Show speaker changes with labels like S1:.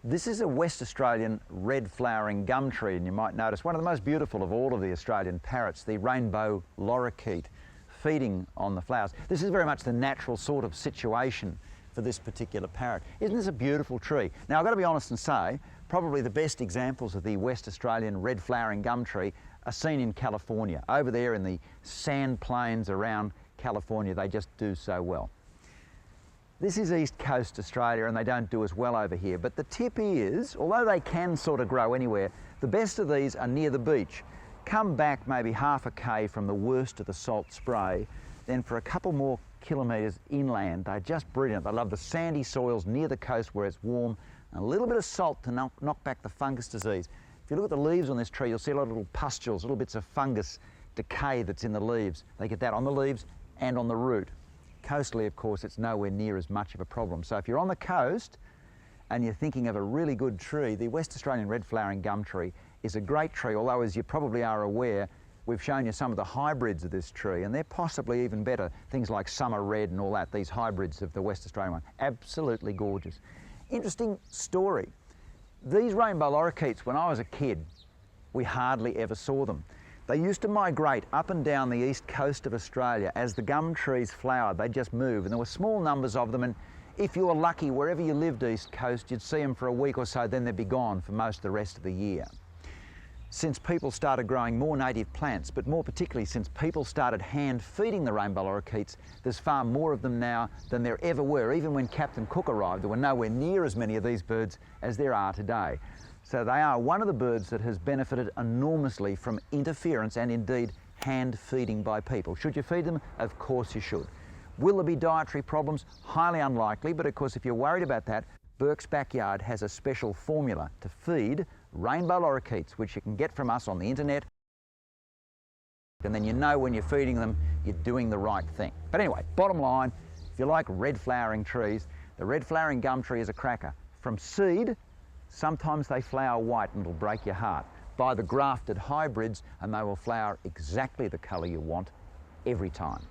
S1: This is a West Australian red flowering gum tree, and you might notice one of the most beautiful of all of the Australian parrots, the rainbow lorikeet, feeding on the flowers. This is very much the natural sort of situation for this particular parrot. Isn't this a beautiful tree? Now I've got to be honest and say, probably the best examples of the West Australian red flowering gum tree are seen in California. Over there in the sand plains around California, they just do so well. This is East Coast Australia and they don't do as well over here, but the tip is, although they can sort of grow anywhere, the best of these are near the beach. Come back maybe half a k from the worst of the salt spray, then for a couple more kilometres inland, they're just brilliant. They love the sandy soils near the coast where it's warm, and a little bit of salt to knock back the fungus disease. If you look at the leaves on this tree, you'll see a lot of little pustules, little bits of fungus decay that's in the leaves. They get that on the leaves and on the root. Coastally, of course, it's nowhere near as much of a problem. So if you're on the coast and you're thinking of a really good tree, the West Australian red flowering gum tree is a great tree, although as you probably are aware, we've shown you some of the hybrids of this tree and they're possibly even better. Things like summer red and all that, these hybrids of the West Australian one. Absolutely gorgeous. Interesting story. These rainbow lorikeets, when I was a kid, we hardly ever saw them. They used to migrate up and down the east coast of Australia. As the gum trees flowered, they'd just move, and there were small numbers of them, and if you were lucky, wherever you lived east coast, you'd see them for a week or so, then they'd be gone for most of the rest of the year. Since people started growing more native plants, but more particularly since people started hand feeding the rainbow lorikeets, there's far more of them now than there ever were. Even when Captain Cook arrived, there were nowhere near as many of these birds as there are today. So they are one of the birds that has benefited enormously from interference and indeed hand feeding by people. Should you feed them? Of course you should. Will there be dietary problems? Highly unlikely, but of course if you're worried about that, Burke's Backyard has a special formula to feed rainbow lorikeets, which you can get from us on the internet. And then you know when you're feeding them, you're doing the right thing. But anyway, bottom line, if you like red flowering trees, the red flowering gum tree is a cracker. From seed, sometimes they flower white and it'll break your heart. Buy the grafted hybrids and they will flower exactly the colour you want every time.